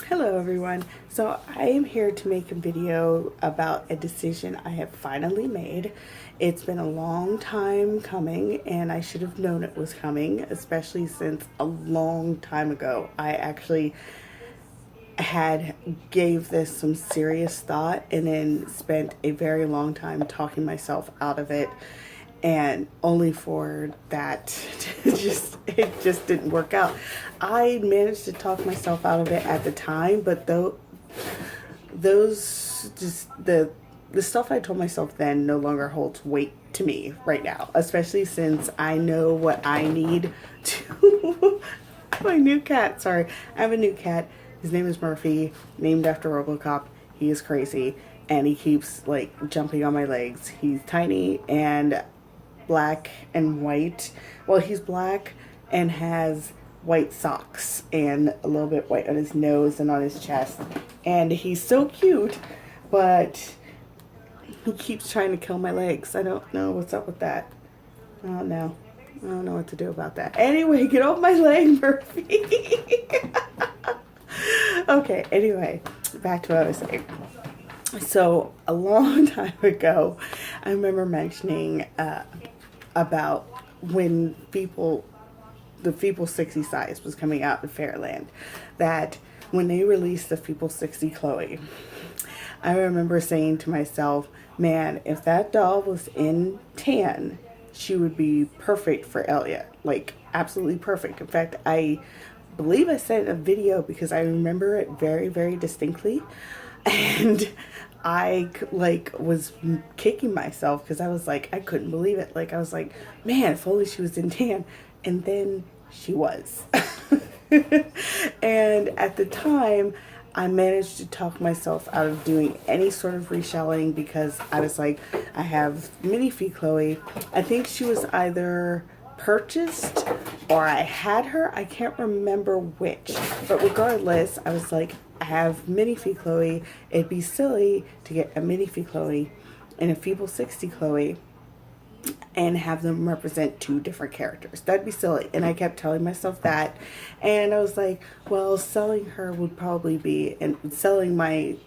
Hello everyone. So I am here to make a video about a decision I have finally made. It's been a long time coming and I should have known it was coming, especially since a long time ago I actually had gave this some serious thought and then spent a very long time talking myself out of it, and only for that to just it just didn't work out. I managed to talk myself out of it at the time, but though those just the stuff I told myself then no longer holds weight to me right now, especially since I know what I need to my new cat. Sorry, I have a new cat. His name is Murphy, named after RoboCop. He is crazy and he keeps like jumping on my legs. He's tiny and black and white. Well, he's black and has white socks and a little bit white on his nose and on his chest. And he's so cute, but he keeps trying to kill my legs. I don't know what's up with that. I don't know. I don't know what to do about that. Anyway, get off my leg, Murphy. Okay, anyway, back to what I was saying. So, a long time ago, I remember mentioning about when the Feeble 60 size was coming out in Fairland, that when they released the Feeble 60 Chloe, I remember saying to myself, man, if that doll was in tan, she would be perfect for Alia. Like, absolutely perfect. In fact, I believe I said in a video because I remember it very, very distinctly. And I like was kicking myself because I was like, I couldn't believe it. Like, I was like, man, if only she was in tan. And then she was. And at the time, I managed to talk myself out of doing any sort of reshelling because I was like, I have Minifee Chloe. I think she was either purchased or I had her. I can't remember which. But regardless, I was like, I have Minifee Chloe. It'd be silly to get a Minifee Chloe and a Feeble 60 Chloe and have them represent two different characters. That'd be silly. And I kept telling myself that. And I was like, well, selling her would probably be, and selling my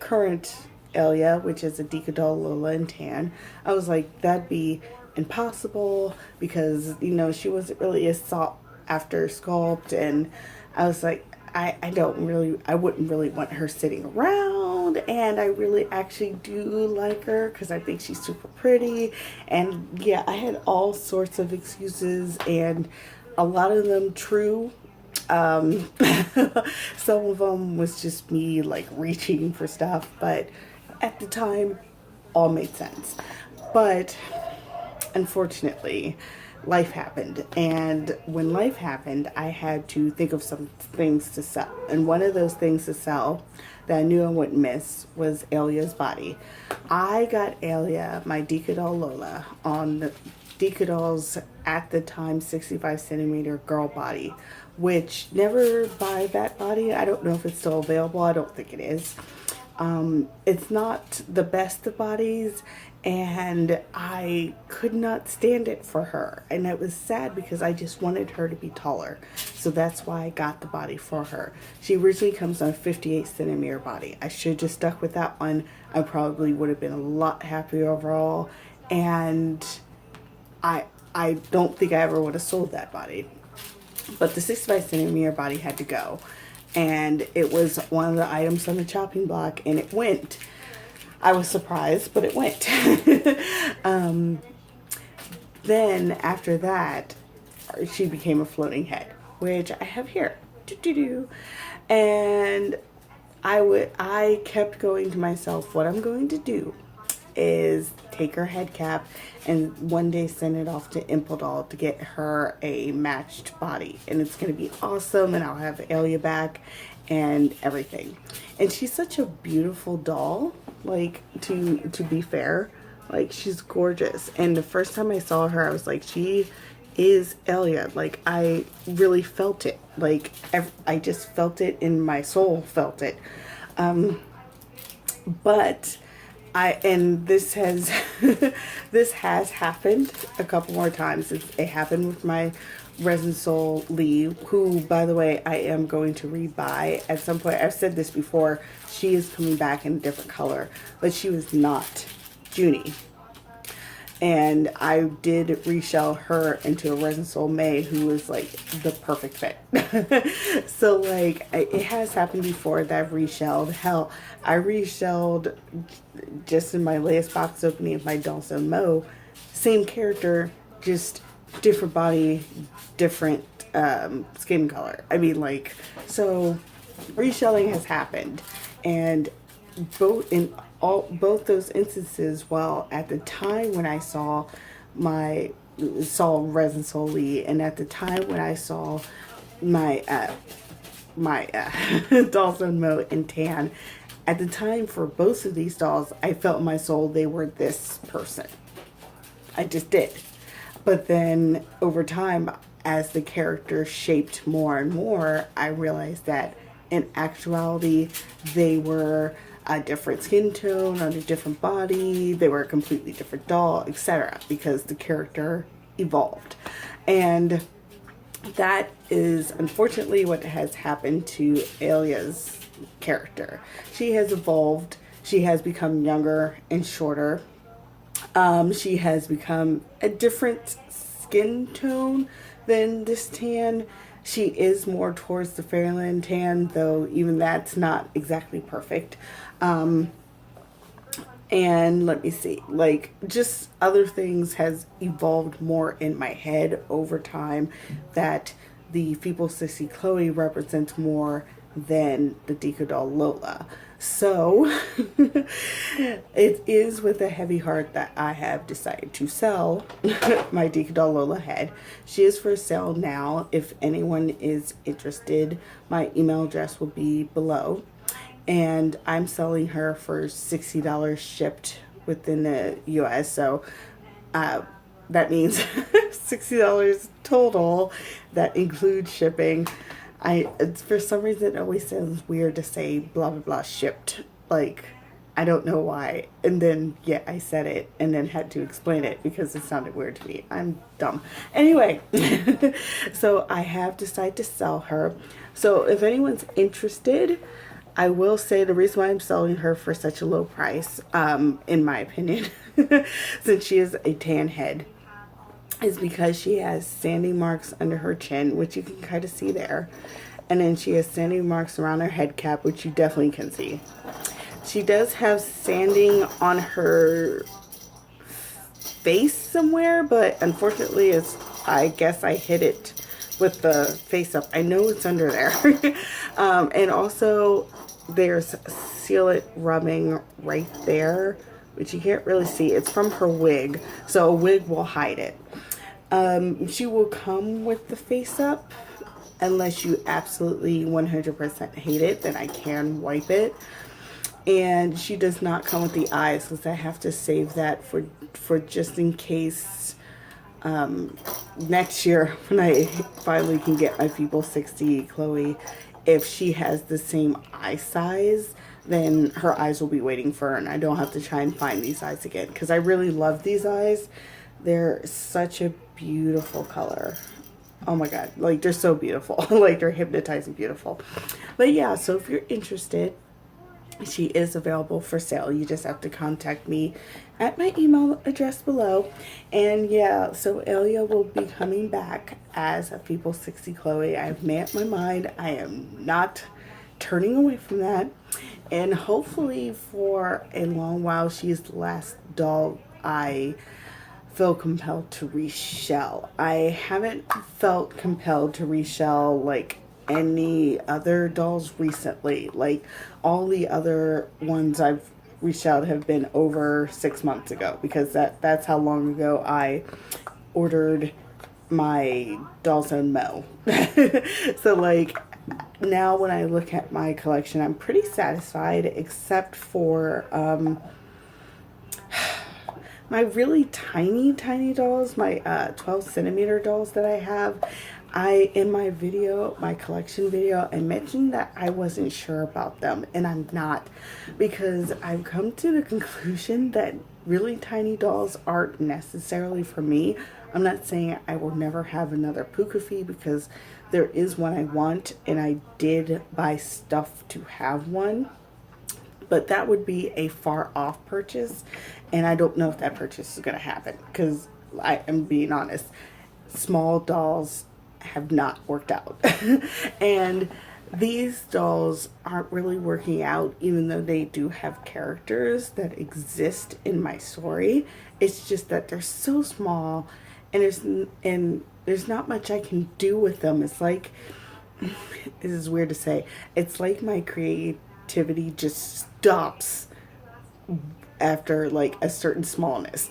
current Alia, which is a Decadol Lola in tan, I was like, that'd be impossible because, you know, she wasn't really a sought after sculpt. And I was like, I wouldn't really want her sitting around, and I really actually do like her because I think she's super pretty. And yeah, I had all sorts of excuses and a lot of them true. Some of them was just me like reaching for stuff, but at the time all made sense. But unfortunately, life happened, and when life happened, I had to think of some things to sell, and one of those things to sell that I knew I wouldn't miss was Alia's body. I got Alia, my Decadol Lola, on the Decadol's at the time 65 centimeter girl body, which never buy that body. I don't know if it's still available. I don't think it is. It's not the best of bodies, and I could not stand it for her. And it was sad because I just wanted her to be taller. So that's why I got the body for her. She originally comes on a 58 centimeter body. I should have just stuck with that one. I probably would have been a lot happier overall. And I don't think I ever would have sold that body. But the 65 centimeter body had to go. And it was one of the items on the chopping block, and it went. I was surprised, but it went. Then after that, she became a floating head, which I have here. And I kept going to myself, what I'm going to do is take her head cap and one day send it off to Impel to get her a matched body, and it's going to be awesome, and I'll have Alia back and everything. And she's such a beautiful doll, like, to be fair, like, she's gorgeous. And the first time I saw her, I was like, she is Alia. Like, I really felt it. Like, I just felt it in my soul, felt it. But and this has this has happened a couple more times. It happened with my Resin Soul Lee, who, by the way, I am going to rebuy at some point. I've said this before. She is coming back in a different color, but she was not Junie. And I did reshell her into a Resin Soul May, who was like the perfect fit. So like it has happened before that I've reshelled. Hell, I reshelled just in my latest box opening of my Dawson Mo, same character, just different body, different skin color. I mean, like, so reshelling has happened, and both those instances, while at the time when I saw Resin Soul Lee, and at the time when I saw my Dawson Mo and Tan, at the time for both of these dolls, I felt in my soul they were this person. I just did. But then over time, as the character shaped more and more, I realized that in actuality, they were a different skin tone, on a different body, they were a completely different doll, etc. because the character evolved. And that is unfortunately what has happened to Alia's character. She has evolved, she has become younger and shorter. She has become a different skin tone than this Tan. She is more towards the Fairyland Tan, though even that's not exactly perfect. And let me see, like, just other things has evolved more in my head over time, that the Feeble Sissy Chloe represents more than the Deco doll Lola. So it is with a heavy heart that I have decided to sell my Deco doll Lola head. She is for sale now. If anyone is interested, my email address will be below. And I'm selling her for $60 shipped within the US. So that means $60 total. That includes shipping. It's, for some reason, it always sounds weird to say blah blah blah shipped. Like, I don't know why. And then yeah, I said it and then had to explain it because it sounded weird to me. I'm dumb. Anyway, so I have decided to sell her. So if anyone's interested, I will say the reason why I'm selling her for such a low price, in my opinion, since she is a tan head, is because she has sanding marks under her chin, which you can kind of see there. And then she has sanding marks around her head cap, which you definitely can see. She does have sanding on her face somewhere, but unfortunately, I guess I hid it with the face up. I know it's under there. And also, there's sealant rubbing right there, which you can't really see. It's from her wig, so a wig will hide it. She will come with the face up, unless you absolutely 100% hate it, then I can wipe it. And she does not come with the eyes, because I have to save that for just in case next year when I finally can get my Feeble 60 Chloe. If she has the same eye size, then her eyes will be waiting for her, and I don't have to try and find these eyes again, because I really love these eyes. They're such a beautiful color. Oh my god, like, they're so beautiful. Like, they're hypnotizing beautiful. But yeah, so if you're interested, she is available for sale. You just have to contact me at my email address below. And yeah, so Alia will be coming back as a Feeble 60 Chloe. I've made up my mind. I am not turning away from that. And hopefully for a long while, she is the last doll I feel compelled to reshell. I haven't felt compelled to reshell like any other dolls recently. Like, all the other ones I've reshelled have been over 6 months ago, because that's how long ago I ordered my Dawson Mo. So like, now when I look at my collection, I'm pretty satisfied, except for my really tiny dolls, my 12 centimeter dolls that I have. In my video, my collection video, I mentioned that I wasn't sure about them, and I'm not, because I've come to the conclusion that really tiny dolls aren't necessarily for me. I'm not saying I will never have another Pukafee, because there is one I want, and I did buy stuff to have one, but that would be a far off purchase, and I don't know if that purchase is going to happen, because I am being honest, small dolls have not worked out. And these dolls aren't really working out, even though they do have characters that exist in my story. It's just that they're so small, and there's not much I can do with them. It's like, this is weird to say, it's like my creativity just stops after like a certain smallness.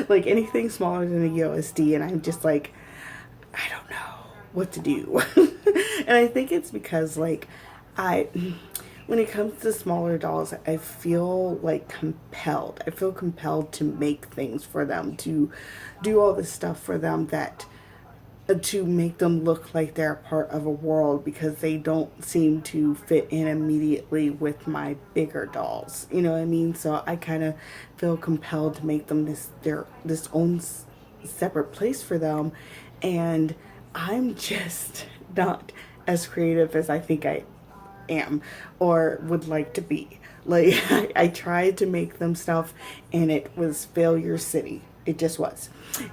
Like anything smaller than a USD, and I'm just like, I don't know what to do. And I think it's because like I when it comes to smaller dolls, I feel like compelled. I feel compelled to make things for them, to do all this stuff for them, that to make them look like they're part of a world, because they don't seem to fit in immediately with my bigger dolls. You know what I mean? So I kind of feel compelled to make them this own separate place for them, and I'm just not as creative as I think I am or would like to be. Like I tried to make them stuff, and it was failure city. It just was.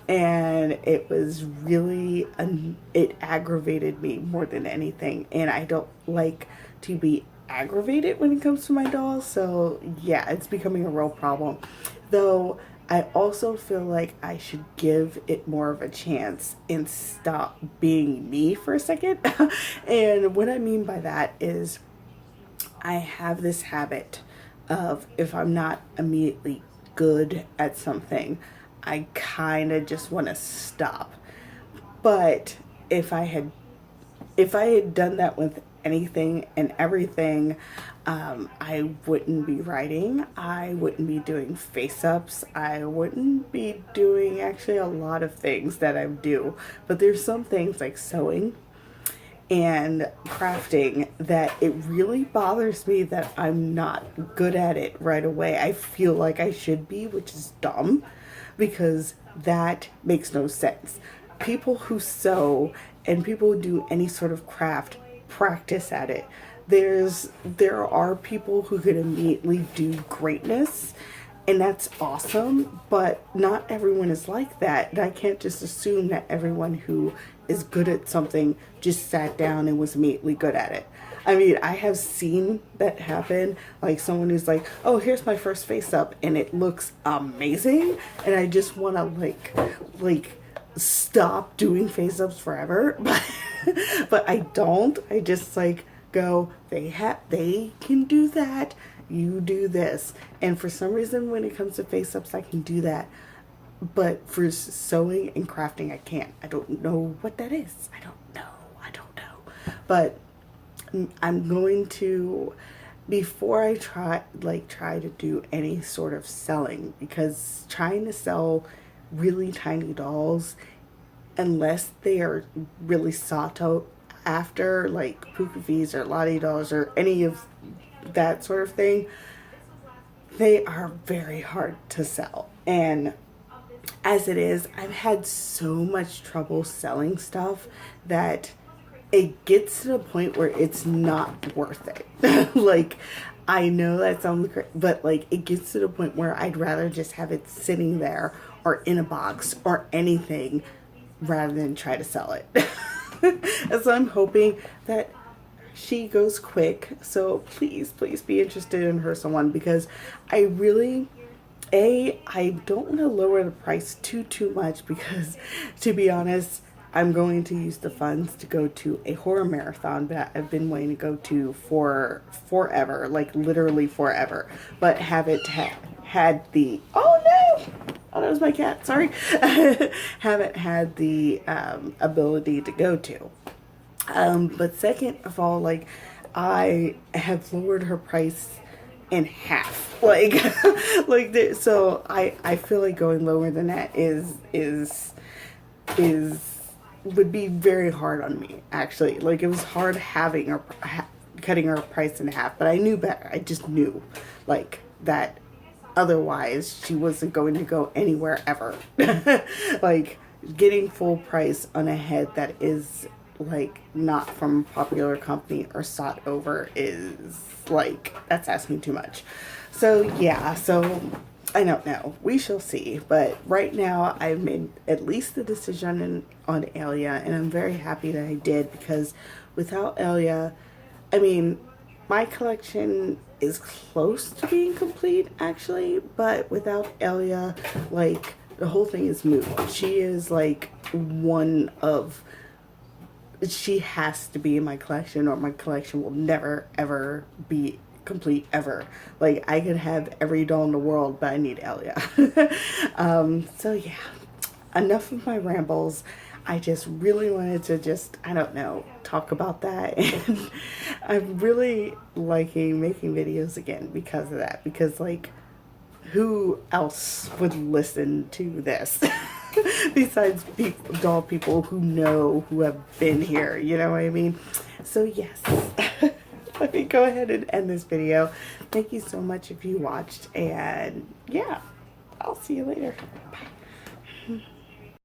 And it was really, it aggravated me more than anything. And I don't like to be aggravated when it comes to my dolls. So yeah, it's becoming a real problem. Though I also feel like I should give it more of a chance and stop being me for a second. And what I mean by that is I have this habit of, if I'm not immediately good at something, I kind of just want to stop. But if I had done that with anything and everything, I wouldn't be writing. I wouldn't be doing face ups. I wouldn't be doing actually a lot of things that I do. But there's some things like sewing and crafting that it really bothers me that I'm not good at it right away. I feel like I should be, which is dumb, because that makes no sense. People who sew and people who do any sort of craft practice at it. There are people who can immediately do greatness, and that's awesome, but not everyone is like that. And I can't just assume that everyone who is good at something just sat down and was immediately good at it. I mean, I have seen that happen. Like someone who's like, oh, here's my first face up, and it looks amazing. And I just want to like stop doing face ups forever. But I don't. I just like go, they can do that. You do this. And for some reason, when it comes to face ups, I can do that. But for sewing and crafting, I can't. I don't know what that is. I don't know. But I'm going to, before I try to do any sort of selling, because trying to sell really tiny dolls, unless they are really sought after, like Pukafees or Lottie dolls or any of that sort of thing, they are very hard to sell. And as it is, I've had so much trouble selling stuff that it gets to the point where it's not worth it. Like, I know that sounds great, but like it gets to the point where I'd rather just have it sitting there or in a box or anything rather than try to sell it. And so I'm hoping that she goes quick. So please be interested in her, someone, because I really, I don't want to lower the price too much, because to be honest, I'm going to use the funds to go to a horror marathon that I've been wanting to go to for forever, like literally forever, but haven't had the, oh no, oh that was my cat, sorry, haven't had the ability to go to. But second of all, like I have lowered her price in half, like so I feel like going lower than that is would be very hard on me, actually. Like it was hard having her cutting her price in half, but I knew better. I just knew like that otherwise she wasn't going to go anywhere ever. Like getting full price on a head that is like not from a popular company or sought over is like, that's asking too much. So yeah, so I don't know. We shall see. But right now, I've made at least the decision on Alia, and I'm very happy that I did, because without Alia, I mean, my collection is close to being complete, actually, but without Alia, like, the whole thing is moot. She is like one of, she has to be in my collection, or my collection will never ever be complete ever. Like, I could have every doll in the world, but I need Alia. So yeah, enough of my rambles. I just really wanted to just, I don't know, talk about that. And I'm really liking making videos again because of that. Because, like, who else would listen to this besides doll people who know, who have been here, you know what I mean? So yes. Let me go ahead and end this video. Thank you so much if you watched, and yeah, I'll see you later. Bye.